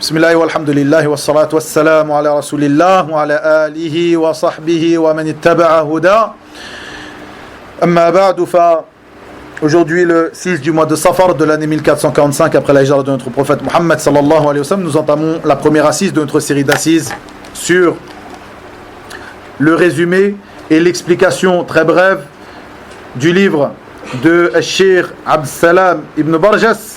Bismillah walhamdulillah wa salatu wa salam ala rasulillah wa ala alihi wa sahbihi wa man ittaba'a huda. Amma ba'du fa aujourd'hui le 6 du mois de Safar de l'année 1445 après la hijra de notre prophète Muhammad sallallahu alayhi wa sallam, nous entamons la première assise de notre série d'assises sur le résumé et l'explication très brève du livre de Cheikh Abd Salam ibn Barjas,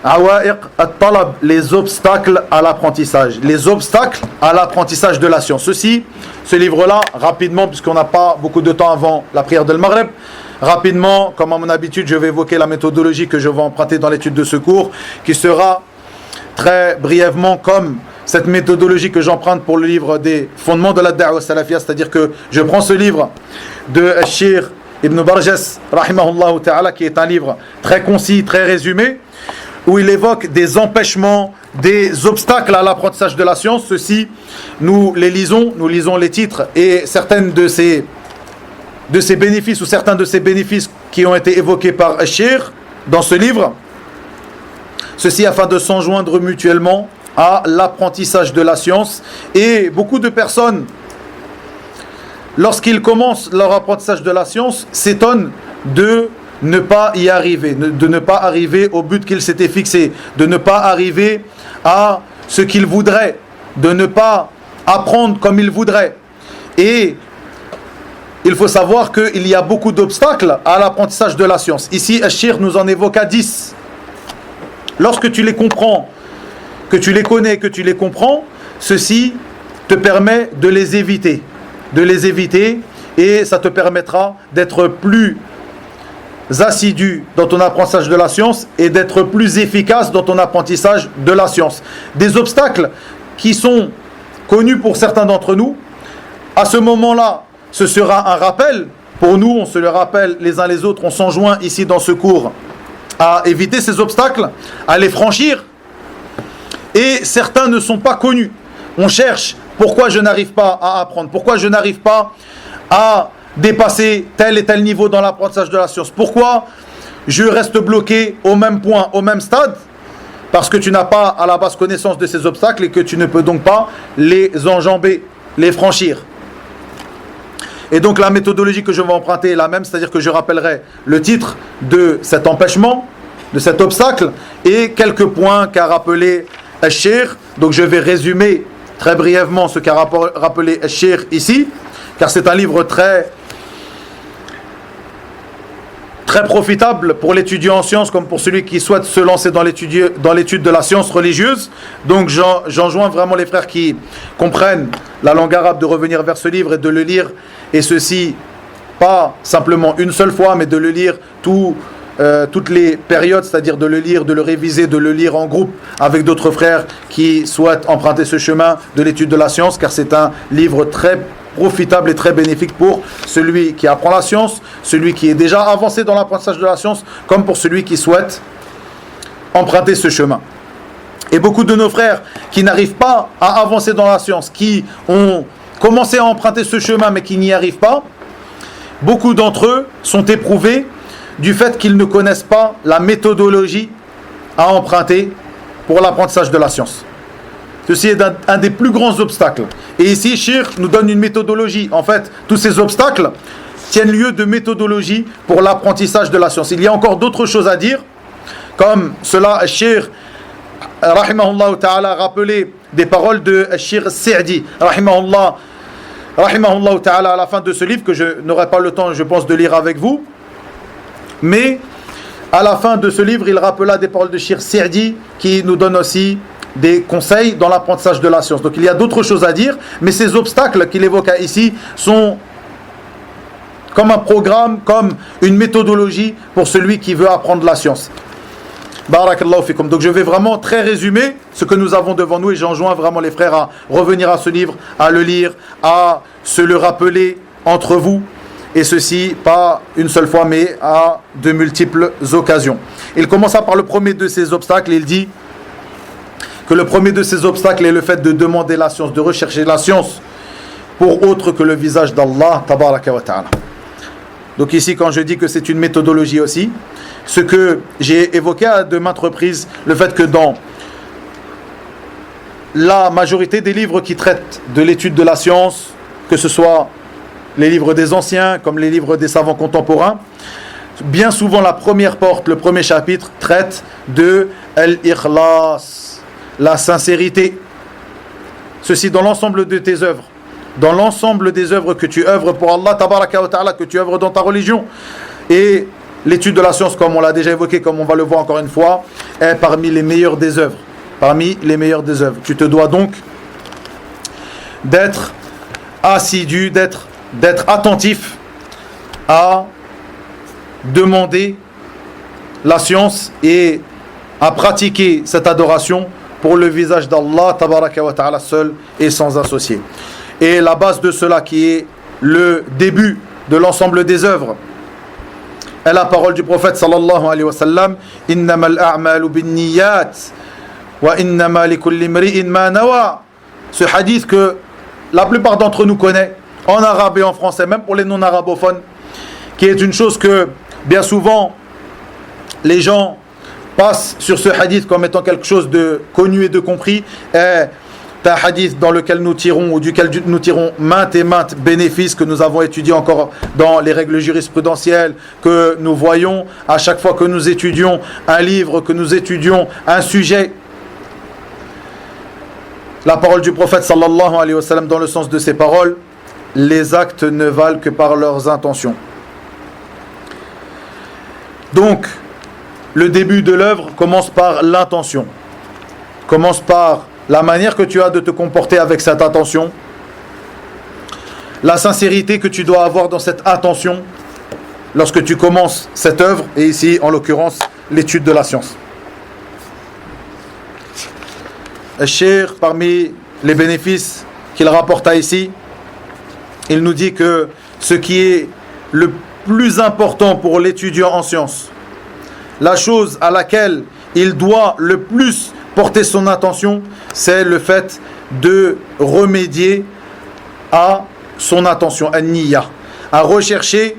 Awa'iq at-Talab, les obstacles à l'apprentissage. Les obstacles à l'apprentissage de la science. Ce livre-là, rapidement, puisqu'on n'a pas beaucoup de temps avant la prière de l'Maghreb, rapidement, comme à mon habitude, je vais évoquer la méthodologie que je vais emprunter dans l'étude de ce cours, qui sera très brièvement comme cette méthodologie que j'emprunte pour le livre des fondements de la da'wa salafiyya, c'est-à-dire que je prends ce livre de Cheikh Ibn Barjas, rahimahullah ta'ala, qui est un livre très concis, très résumé, où il évoque des empêchements, des obstacles à l'apprentissage de la science. Ceci, nous lisons les titres et certaines de ces bénéfices ou certains de ces bénéfices qui ont été évoqués par Cheikh dans ce livre. Ceci afin de s'enjoindre mutuellement à l'apprentissage de la science. Et beaucoup de personnes, lorsqu'ils commencent leur apprentissage de la science, s'étonnent de ne pas y arriver, de ne pas arriver au but qu'ils s'étaient fixé, de ne pas arriver à ce qu'ils voudraient, de ne pas apprendre comme ils voudraient. Et il faut savoir qu'il y a beaucoup d'obstacles à l'apprentissage de la science. Ici, Cheikh nous en évoqua 10. Lorsque tu les comprends, que tu les connais, que tu les comprends, ceci te permet de les éviter. Et ça te permettra d'être plus assidu dans ton apprentissage de la science et d'être plus efficace dans ton apprentissage de la science. Des obstacles qui sont connus pour certains d'entre nous. À ce moment-là, ce sera un rappel pour nous, on se le rappelle les uns les autres, on s'enjoint ici dans ce cours à éviter ces obstacles, à les franchir. Et certains ne sont pas connus. On cherche pourquoi je n'arrive pas à apprendre, pourquoi je n'arrive pas à dépasser tel et tel niveau dans l'apprentissage de la science. Pourquoi je reste bloqué au même point, au même stade? Parce que tu n'as pas à la base connaissance de ces obstacles et que tu ne peux donc pas les enjamber, les franchir. Et donc la méthodologie que je vais emprunter est la même, c'est-à-dire que je rappellerai le titre de cet empêchement, de cet obstacle, et quelques points qu'a rappelé Cheikh. Donc je vais résumer très brièvement ce qu'a rappelé Cheikh ici, car c'est un livre très profitable pour l'étudiant en sciences comme pour celui qui souhaite se lancer dans l'étude de la science religieuse. Donc j'enjoins vraiment les frères qui comprennent la langue arabe de revenir vers ce livre et de le lire, et ceci pas simplement une seule fois, mais de le lire toutes les périodes, c'est-à-dire de le lire, de le réviser, de le lire en groupe avec d'autres frères qui souhaitent emprunter ce chemin de l'étude de la science, car c'est un livre très profitable et très bénéfique pour celui qui apprend la science, celui qui est déjà avancé dans l'apprentissage de la science, comme pour celui qui souhaite emprunter ce chemin. Et beaucoup de nos frères qui n'arrivent pas à avancer dans la science, qui ont commencé à emprunter ce chemin mais qui n'y arrivent pas, beaucoup d'entre eux sont éprouvés du fait qu'ils ne connaissent pas la méthodologie à emprunter pour l'apprentissage de la science. Ceci est un des plus grands obstacles. Et ici, Cheikh nous donne une méthodologie. En fait, tous ces obstacles tiennent lieu de méthodologie pour l'apprentissage de la science. Il y a encore d'autres choses à dire, comme cela, Cheikh, rahimahullah ta'ala, rappelé des paroles de Cheikh Sa'di, rahimahullah ta'ala, à la fin de ce livre, que je n'aurai pas le temps, je pense, de lire avec vous. Mais, à la fin de ce livre, il rappela des paroles de Cheikh Sa'di qui nous donne aussi des conseils dans l'apprentissage de la science. Donc il y a d'autres choses à dire, mais ces obstacles qu'il évoque ici sont comme un programme, comme une méthodologie pour celui qui veut apprendre la science. Barakallahu fikum. Donc je vais vraiment très résumer ce que nous avons devant nous, et j'enjoins vraiment les frères à revenir à ce livre, à le lire, à se le rappeler entre vous, et ceci pas une seule fois mais à de multiples occasions. Il commença par le premier de ces obstacles. Il dit que le premier de ces obstacles est le fait de demander la science, de rechercher la science pour autre que le visage d'Allah tabaraka wa ta'ala. Donc ici, quand je dis que c'est une méthodologie aussi, ce que j'ai évoqué à de maintes reprises, le fait que dans la majorité des livres qui traitent de l'étude de la science, que ce soit les livres des anciens comme les livres des savants contemporains, bien souvent la première porte, le premier chapitre traite de al-ikhlas, la sincérité. Ceci dans l'ensemble de tes œuvres, dans l'ensemble des œuvres que tu œuvres pour Allah tabaraka wa ta'ala, que tu œuvres dans ta religion. Et l'étude de la science, comme on l'a déjà évoqué, comme on va le voir encore une fois, est parmi les meilleures des œuvres. Parmi les meilleures des œuvres. Tu te dois donc d'être assidu, d'être attentif à demander la science et à pratiquer cette adoration pour le visage d'Allah tabaraka wa ta'ala seul et sans associé. Et la base de cela qui est le début de l'ensemble des œuvres est la parole du prophète sallallahu alayhi wa sallam: innamal a'malu binniyat wa innama likulli imri'in ma nawa. Ce hadith que la plupart d'entre nous connaissent en arabe et en français, même pour les non-arabophones, qui est une chose que bien souvent les gens passent sur ce hadith comme étant quelque chose de connu et de compris, est un hadith dans lequel nous tirons, ou duquel nous tirons maintes et maintes bénéfices que nous avons étudiés encore dans les règles jurisprudentielles, que nous voyons à chaque fois que nous étudions un livre, que nous étudions un sujet. La parole du prophète sallallahu alayhi wa sallam, dans le sens de ces paroles: les actes ne valent que par leurs intentions. Donc, le début de l'œuvre commence par l'intention. Commence par la manière que tu as de te comporter avec cette attention, la sincérité que tu dois avoir dans cette attention lorsque tu commences cette œuvre, et ici, en l'occurrence, l'étude de la science. Cheikh, parmi les bénéfices qu'il rapporta ici, il nous dit que ce qui est le plus important pour l'étudiant en sciences, la chose à laquelle il doit le plus porter son attention, c'est le fait de remédier à son attention, an-niyya, à rechercher,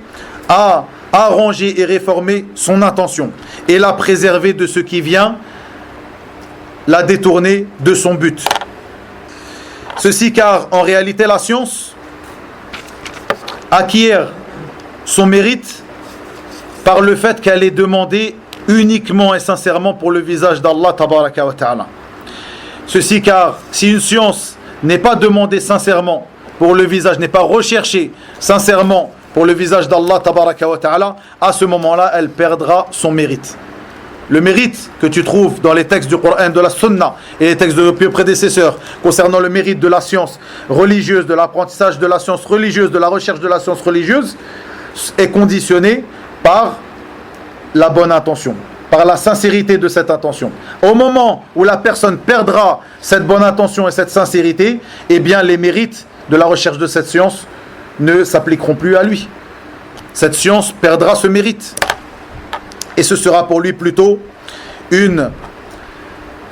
à arranger et réformer son intention et la préserver de ce qui vient la détourner de son but. Ceci car en réalité la science acquiert son mérite par le fait qu'elle est demandée uniquement et sincèrement pour le visage d'Allah tabaraka wa ta'ala. Ceci car si une science n'est pas demandée sincèrement pour le visage, n'est pas recherchée sincèrement pour le visage d'Allah tabaraka wa ta'ala, à ce moment-là elle perdra son mérite. Le mérite que tu trouves dans les textes du Coran, de la Sunna et les textes de nos pieux prédécesseurs concernant le mérite de la science religieuse, de l'apprentissage de la science religieuse, de la recherche de la science religieuse, est conditionné par la bonne intention, par la sincérité de cette intention. Au moment où la personne perdra cette bonne intention et cette sincérité, eh bien les mérites de la recherche de cette science ne s'appliqueront plus à lui. Cette science perdra ce mérite. Et ce sera pour lui plutôt une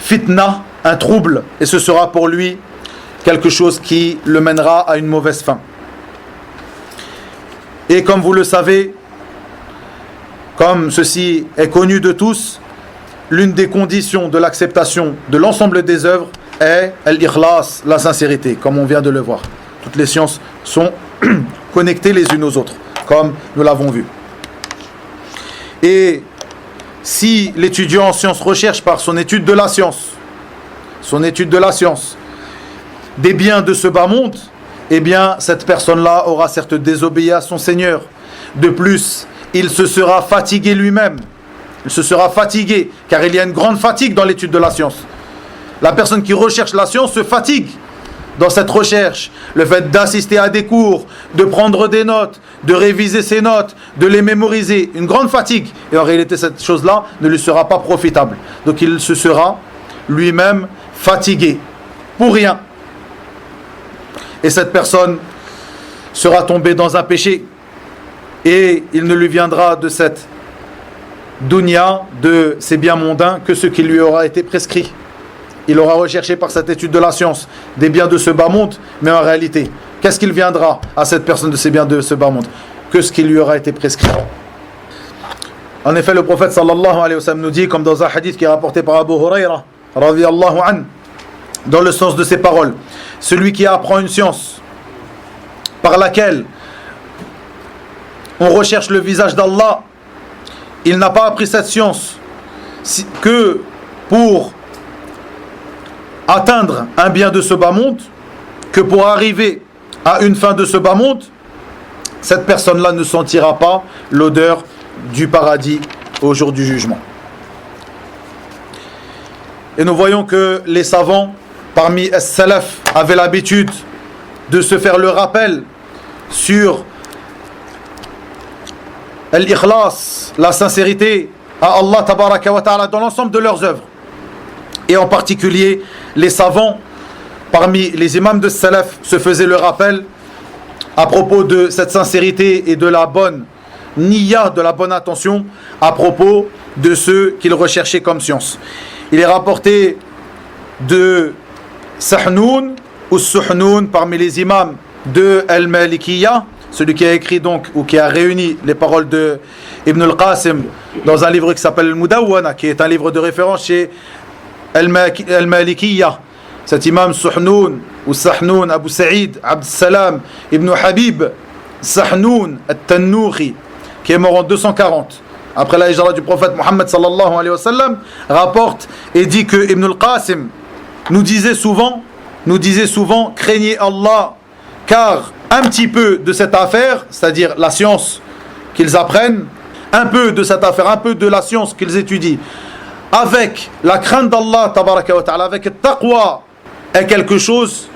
fitna, un trouble, et ce sera pour lui quelque chose qui le mènera à une mauvaise fin. Et comme vous le savez, comme ceci est connu de tous, l'une des conditions de l'acceptation de l'ensemble des œuvres est al-ikhlas, la sincérité, comme on vient de le voir. Toutes les sciences sont connectées les unes aux autres, comme nous l'avons vu. Et si l'étudiant en sciences recherche par son étude de la science, des biens de ce bas monde, eh bien cette personne-là aura certes désobéi à son Seigneur. De plus, il se sera fatigué lui-même. Il se sera fatigué, car il y a une grande fatigue dans l'étude de la science. La personne qui recherche la science se fatigue dans cette recherche. Le fait d'assister à des cours, de prendre des notes, de réviser ses notes, de les mémoriser, une grande fatigue. Et en réalité, cette chose-là ne lui sera pas profitable. Donc il se sera lui-même fatigué, pour rien. Et cette personne sera tombée dans un péché. Et il ne lui viendra de cette dunya, de ces biens mondains, que ce qui lui aura été prescrit. Il aura recherché par cette étude de la science des biens de ce bas monde, mais en réalité, qu'est-ce qu'il viendra à cette personne de ces biens de ce bas monde? Que ce qui lui aura été prescrit. En effet, le prophète sallallahu alayhi wa sallam nous dit, comme dans un hadith qui est rapporté par Abu Huraira radiyallahu anhu, dans le sens de ces paroles. Celui qui apprend une science par laquelle on recherche le visage d'Allah, il n'a pas appris cette science que pour atteindre un bien de ce bas monde, que pour arriver à une fin de ce bas monde, cette personne-là ne sentira pas l'odeur du paradis au jour du jugement. Et nous voyons que les savants parmi as-salaf avaient l'habitude de se faire le rappel sur l'ikhlas, la sincérité à Allah tabaraka wa ta'ala dans l'ensemble de leurs œuvres. Et en particulier, les savants parmi les imams de salaf se faisaient le rappel à propos de cette sincérité et de la bonne niya, de la bonne intention à propos de ce qu'ils recherchaient comme science. Il est rapporté de Sahnoun ou Suhnoun parmi les imams de Al-Malikiyya, celui qui a écrit donc ou qui a réuni les paroles de Ibn al-Qasim dans un livre qui s'appelle Al-Mudawwana, qui est un livre de référence chez Al-Malikiyya. Cet imam Suhnoun ou Sahnoun Abu Saïd Abd Salam Ibn Habib Sahnoun At-Tannoukhi, qui est mort en 240 après la hijra du prophète Mohammed sallallahu alayhi wa sallam, rapporte et dit que Ibn al-Qasim nous disait souvent, craignez Allah, car un petit peu de cette affaire, c'est-à-dire la science qu'ils apprennent, un peu de cette affaire, un peu de la science qu'ils étudient, avec la crainte d'Allah tabaraka wa ta'ala, avec le taqwa, est quelque chose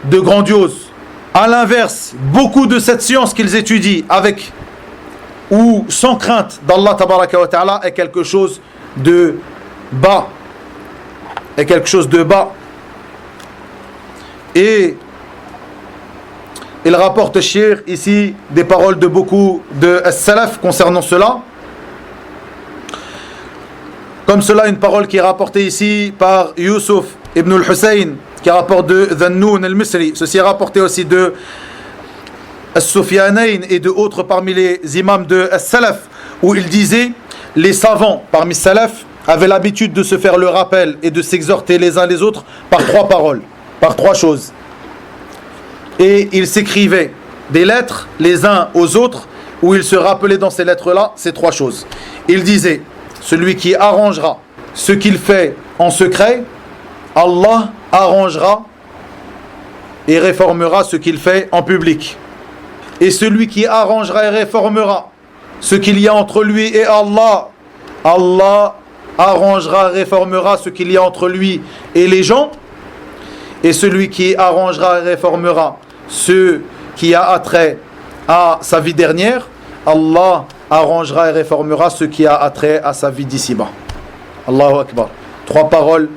de grandiose. À l'inverse, beaucoup de cette science qu'ils étudient avec ou sans crainte d'Allah tabaraka wa ta'ala est quelque chose de bas. Est quelque chose de bas. Et il rapporte Shir ici des paroles de beaucoup de salaf concernant cela. Comme cela, une parole qui est rapportée ici par Yusuf ibn al-Hussein, qui rapporte de Dhannoun al-Misri. Ceci est rapporté aussi de As-Sufyanayn et de autres parmi les imams de As-Salaf, où il disait, les savants parmi Salaf avaient l'habitude de se faire le rappel et de s'exhorter les uns les autres par trois paroles, par trois choses. Et ils s'écrivaient des lettres les uns aux autres, où ils se rappelaient dans ces lettres-là ces trois choses. Ils disaient, celui qui arrangera ce qu'il fait en secret, Allah arrangera et réformera ce qu'il fait en public. Et celui qui arrangera et réformera ce qu'il y a entre lui et Allah, Allah arrangera et réformera ce qu'il y a entre lui et les gens. Et celui qui arrangera et réformera ce qui a attrait à sa vie dernière, Allah arrangera et réformera ce qui a attrait à sa vie d'ici-bas. Allahu Akbar. Trois paroles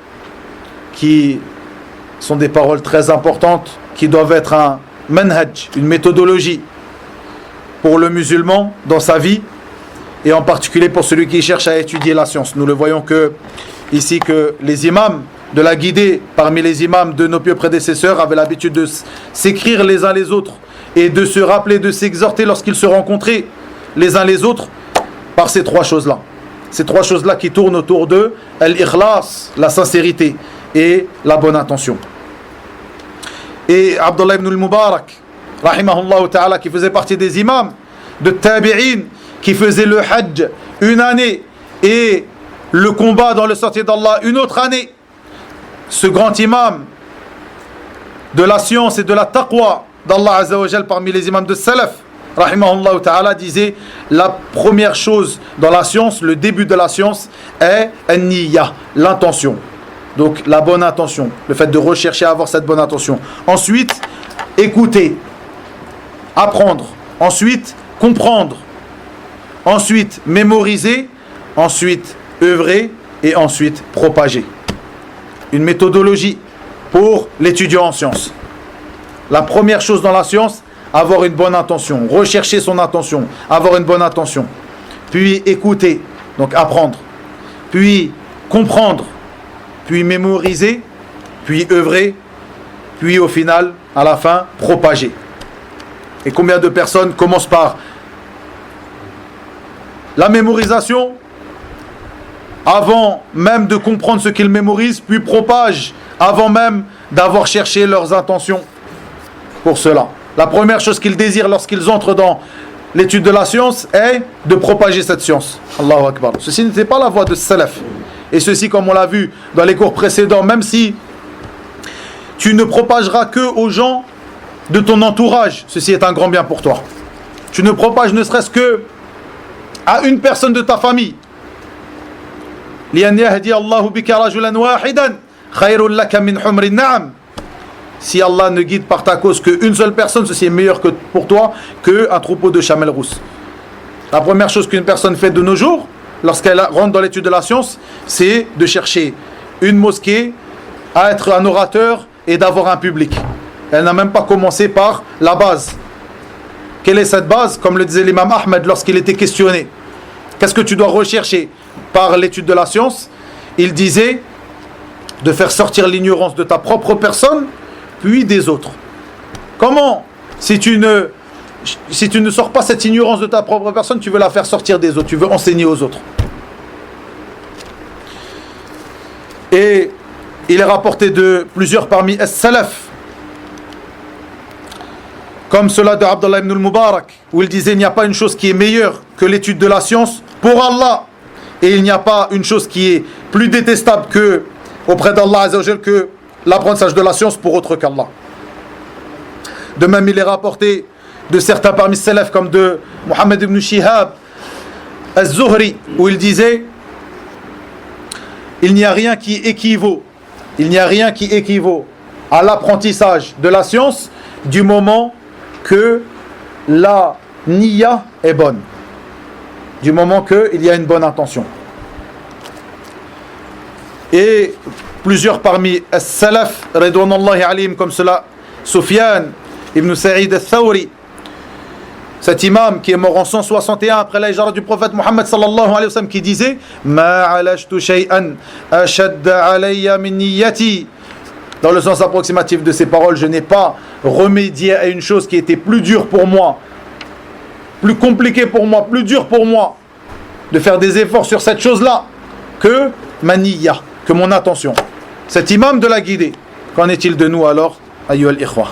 qui sont des paroles très importantes, qui doivent être un manhaj, une méthodologie pour le musulman dans sa vie, et en particulier pour celui qui cherche à étudier la science. Nous le voyons que ici que les imams de la guidée, parmi les imams de nos pieux prédécesseurs, avaient l'habitude de s'écrire les uns les autres et de se rappeler, de s'exhorter lorsqu'ils se rencontraient les uns les autres par ces trois choses-là. Ces trois choses-là qui tournent autour de l'ikhlas, la sincérité et la bonne intention. Et Abdullah ibn al-Mubarak, rahimahullah ta'ala, qui faisait partie des imams de Tabi'in, qui faisait le hajj une année et le combat dans le sentier d'Allah une autre année, ce grand imam de la science et de la taqwa d'Allah Azza wa Jal parmi les imams de Salaf, rahimahullah ta'ala, disait, la première chose dans la science, le début de la science est an-niyya, l'intention. Donc la bonne intention, le fait de rechercher à avoir cette bonne intention. Ensuite, écouter, apprendre. Ensuite, comprendre. Ensuite, mémoriser. Ensuite, œuvrer. Et ensuite, propager. Une méthodologie pour l'étudiant en sciences. La première chose dans la science, avoir une bonne intention. Rechercher son intention. Avoir une bonne intention. Puis écouter, donc apprendre. Puis comprendre. Puis mémoriser, puis œuvrer, puis au final, à la fin, propager. Et combien de personnes commencent par la mémorisation, avant même de comprendre ce qu'ils mémorisent, puis propagent, avant même d'avoir cherché leurs intentions pour cela. La première chose qu'ils désirent lorsqu'ils entrent dans l'étude de la science est de propager cette science. Allahu Akbar. Ceci n'était pas la voie de salaf. Et ceci, comme on l'a vu dans les cours précédents, même si tu ne propageras que aux gens de ton entourage, ceci est un grand bien pour toi. Tu ne propages ne serait-ce que à une personne de ta famille. Si Allah ne guide par ta cause qu'une seule personne, ceci est meilleur que pour toi qu'un troupeau de chamelles rousses. La première chose qu'une personne fait de nos jours, lorsqu'elle rentre dans l'étude de la science, c'est de chercher une mosquée, à être un orateur et d'avoir un public. Elle n'a même pas commencé par la base. Quelle est cette base? Comme le disait l'imam Ahmed lorsqu'il était questionné. Qu'est-ce que tu dois rechercher par l'étude de la science? Il disait de faire sortir l'ignorance de ta propre personne, puis des autres. Comment, si tu ne sors pas cette ignorance de ta propre personne, tu veux la faire sortir des autres, tu veux enseigner aux autres? Et il est rapporté de plusieurs parmi as-salaf, comme cela de Abdullah ibn al-Mubarak, où il disait: il n'y a pas une chose qui est meilleure que l'étude de la science pour Allah, et il n'y a pas une chose qui est plus détestable que auprès d'Allah Azza wa Jal que l'apprentissage de la science pour autre qu'Allah. De même, il est rapporté de certains parmi ces salaf, comme de Muhammad ibn Shihab az-Zuhri, où il disait: il n'y a rien qui équivaut à l'apprentissage de la science du moment que la niya est bonne, du moment qu'il y a une bonne intention. Et plusieurs parmi as-salaf ridwanullahi alayhim, comme cela Sufyan ibn Sa'id al-Thawri, cet imam qui est mort en 161 après la hijra du prophète Muhammad sallallahu alayhi wa sallam, qui disait: ma alashtu shay'an ashadda alayya min niyyati. Dans le sens approximatif de ces paroles, je n'ai pas remédié à une chose qui était plus dure pour moi, plus compliquée pour moi, plus dure pour moi de faire des efforts sur cette chose-là que ma niyya, que mon intention. Cet imam de la guidée, qu'en est-il de nous alors, ayyuha al-ikhwa?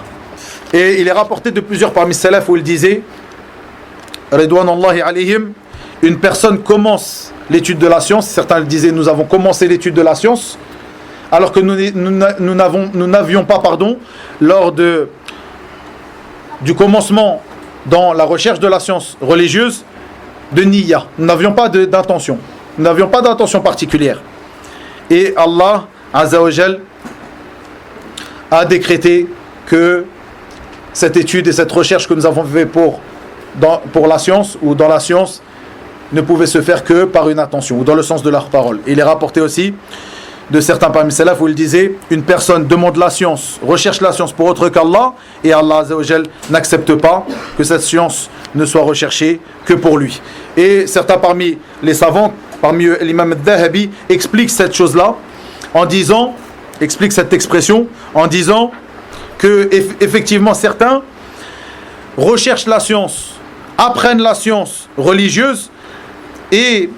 Et il est rapporté de plusieurs parmi salaf où il disait, ridwanullahi alayhim, une personne commence l'étude de la science. Certains le disaient: nous avons commencé l'étude de la science, alors que nous n'avions pas, lors du commencement dans la recherche de la science religieuse, de niyya. Nous n'avions pas d'intention. Nous n'avions pas d'intention particulière. Et Allah Azza wa Jal a décrété que cette étude et cette recherche que nous avons fait pour la science, ou dans la science, ne pouvait se faire que par une intention, ou dans le sens de leur parole. Il est rapporté aussi de certains parmi les salaf où il disait: une personne demande la science, recherche la science pour autre qu'Allah, et Allah Azza wa Jal n'accepte pas que cette science ne soit recherchée que pour lui. Et certains parmi les savants, parmi eux l'imam al-Dhahabi, explique cette chose-là en disant, explique cette expression en disant que effectivement certains recherchent la science, apprennent la science religieuse, et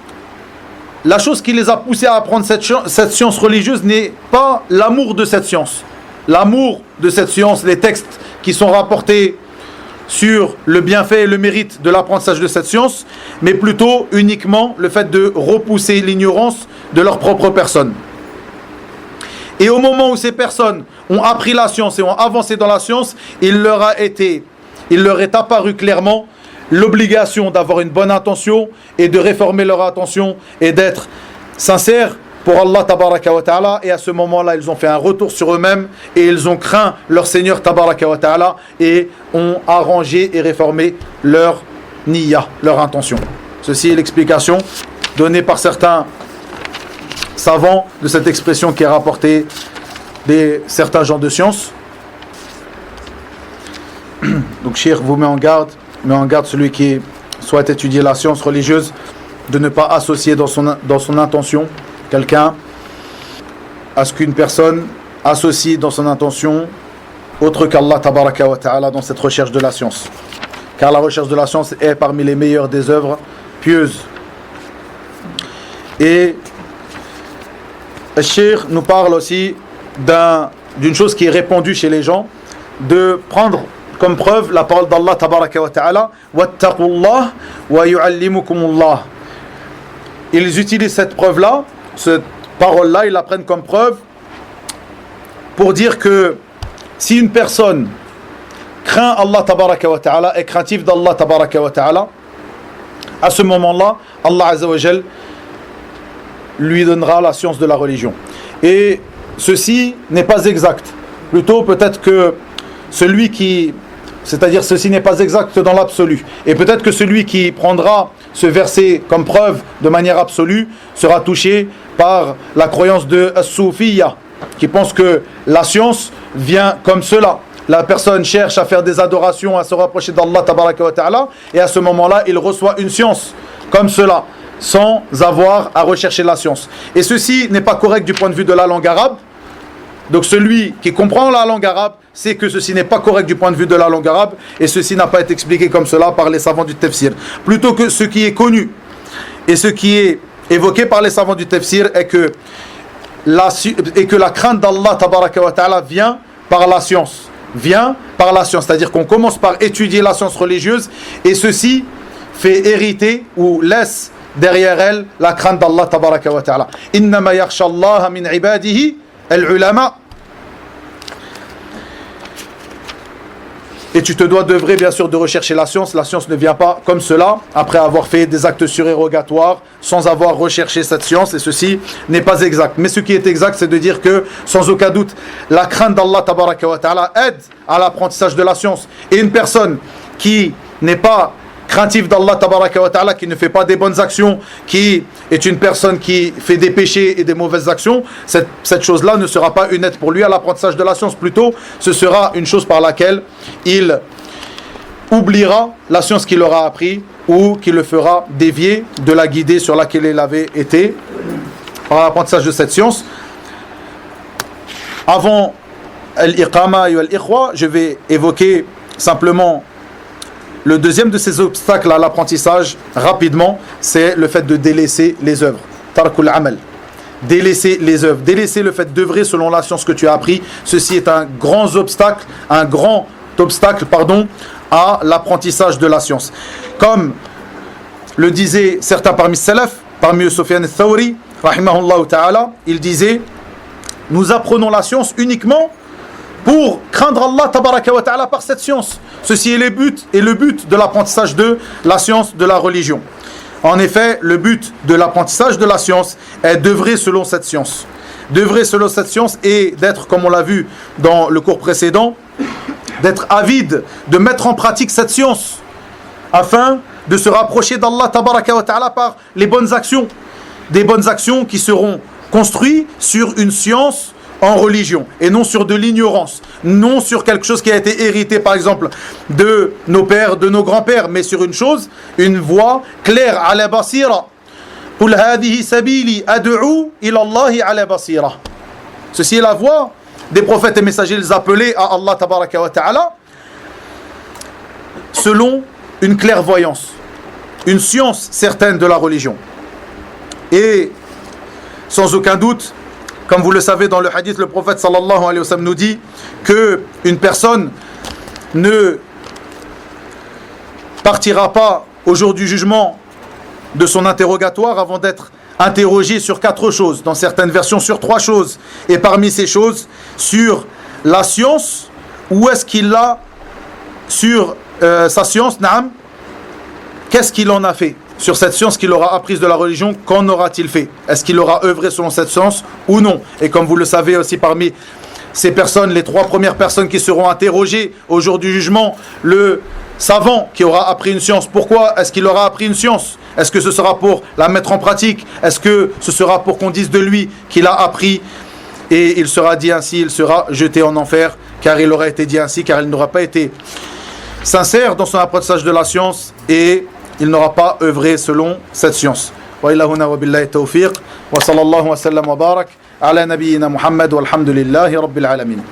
la chose qui les a poussés à apprendre cette science religieuse n'est pas l'amour de cette science. L'amour de cette science, les textes qui sont rapportés sur le bienfait et le mérite de l'apprentissage de cette science, mais plutôt uniquement le fait de repousser l'ignorance de leur propre personne. Et au moment où ces personnes ont appris la science et ont avancé dans la science, il leur est apparu clairement l'obligation d'avoir une bonne intention et de réformer leur intention et d'être sincères pour Allah tabaraka wa ta'ala. Et à ce moment-là, ils ont fait un retour sur eux-mêmes et ils ont craint leur Seigneur tabaraka wa ta'ala et ont arrangé et réformé leur niyya, leur intention. Ceci est l'explication donnée par certains savants de cette expression qui est rapportée de certains gens de science. Donc Cheikh vous met en garde celui qui souhaite étudier la science religieuse de ne pas associer dans son intention quelqu'un, à ce qu'une personne associe dans son intention autre qu'Allah tabaraka wa ta'ala dans cette recherche de la science, car la recherche de la science est parmi les meilleures des œuvres pieuses. Et le Cheikh nous parle aussi d'un d'une chose qui est répandue chez les gens, de prendre comme preuve la parole d'Allah tabaraka wa ta'ala, wattaqullah wa yu'allimukumullah. Ils utilisent cette preuve-là, cette parole-là, ils la prennent comme preuve pour dire que si une personne craint Allah tabaraka wa ta'ala, est craintif d'Allah tabaraka wa ta'ala, à ce moment-là, Allah azza wa jal lui donnera la science de la religion. Et ceci n'est pas exact. Plutôt peut-être que celui qui... C'est-à-dire ceci n'est pas exact dans l'absolu. Et peut-être que celui qui prendra ce verset comme preuve de manière absolue sera touché par la croyance de As-Soufiyya, qui pense que la science vient comme cela. La personne cherche à faire des adorations, à se rapprocher d'Allah tabaraka wa ta'ala, et à ce moment-là, il reçoit une science comme cela, sans avoir à rechercher la science. Et ceci n'est pas correct du point de vue de la langue arabe. Donc celui qui comprend la langue arabe sait que ceci n'est pas correct du point de vue de la langue arabe, et ceci n'a pas été expliqué comme cela par les savants du tafsir. Plutôt que ce qui est connu et ce qui est évoqué par les savants du tafsir est que la crainte d'Allah tabaraka wa ta'ala vient par la science. C'est-à-dire qu'on commence par étudier la science religieuse, et ceci fait hériter ou laisse derrière elle la crainte d'Allah tabaraka wa ta'ala. Innama yakhsha Allah min ibadihi al-ulama. Et tu te dois d'œuvrer bien sûr de rechercher la science. La science ne vient pas comme cela, après avoir fait des actes surérogatoires, sans avoir recherché cette science, et ceci n'est pas exact. Mais ce qui est exact, c'est de dire que, sans aucun doute, la crainte d'Allah tabaraka wa ta'ala aide à l'apprentissage de la science. Et une personne qui n'est pas craintif d'Allah tabaraka wa ta'ala, qui ne fait pas des bonnes actions, qui est une personne qui fait des péchés et des mauvaises actions, cette chose-là ne sera pas une aide pour lui à l'apprentissage de la science. Plutôt, ce sera une chose par laquelle il oubliera la science qu'il aura appris, ou qui le fera dévier de la guidée sur laquelle il avait été par l'apprentissage de cette science. Avant al-iqama et al-ikhwa, je vais évoquer simplement le deuxième de ces obstacles à l'apprentissage, rapidement, c'est le fait de délaisser les œuvres. Tarkul amal. Délaisser les œuvres. Délaisser le fait d'œuvrer selon la science que tu as appris. Ceci est un grand obstacle à l'apprentissage de la science. Comme le disaient certains parmi salaf, parmi eux Sufyan al-Thawri, rahimahullah ta'ala, il disait: nous apprenons la science uniquement pour craindre Allah tabaraka wa ta'ala par cette science. Ceci est le but de l'apprentissage de la science de la religion. En effet, le but de l'apprentissage de la science est d'œuvrer selon cette science. D'œuvrer selon cette science et d'être, comme on l'a vu dans le cours précédent, d'être avide, de mettre en pratique cette science, afin de se rapprocher d'Allah tabaraka wa ta'ala par les bonnes actions. Des bonnes actions qui seront construites sur une science en religion, et non sur de l'ignorance, non sur quelque chose qui a été hérité par exemple de nos pères, de nos grands-pères, mais sur une chose, une voie claire, ala basira. Qul hadhihi sabili ad'u ila Allahi ala basira. Ceci est la voie des prophètes et messagers, ils appelaient à Allah tabaraka wa ta'ala selon une clairvoyance, une science certaine de la religion. Et sans aucun doute, comme vous le savez dans le hadith, le prophète sallallahu alayhi wa sallam nous dit que une personne ne partira pas au jour du jugement de son interrogatoire avant d'être interrogé sur 4 choses, dans certaines versions sur 3 choses. Et parmi ces choses, sur la science, où est-ce qu'il a sur sa science, naam, qu'est-ce qu'il en a fait? Sur cette science qu'il aura apprise de la religion, qu'en aura-t-il fait? Est-ce qu'il aura œuvré selon cette science ou non? Et comme vous le savez aussi, parmi ces personnes, les 3 premières personnes qui seront interrogées au jour du jugement, le savant qui aura appris une science. Pourquoi est-ce qu'il aura appris une science? Est-ce que ce sera pour la mettre en pratique? Est-ce que ce sera pour qu'on dise de lui qu'il a appris? Et il sera dit ainsi, il sera jeté en enfer, car il aura été dit ainsi, car il n'aura pas été sincère dans son apprentissage de la science, et il n'aura pas œuvré selon cette science. Wa ilahuna wa billahi tawfiq wa sallallahu wa sallam wa barak ala nabiyyina Muhammad walhamdulillahi rabbil alamin.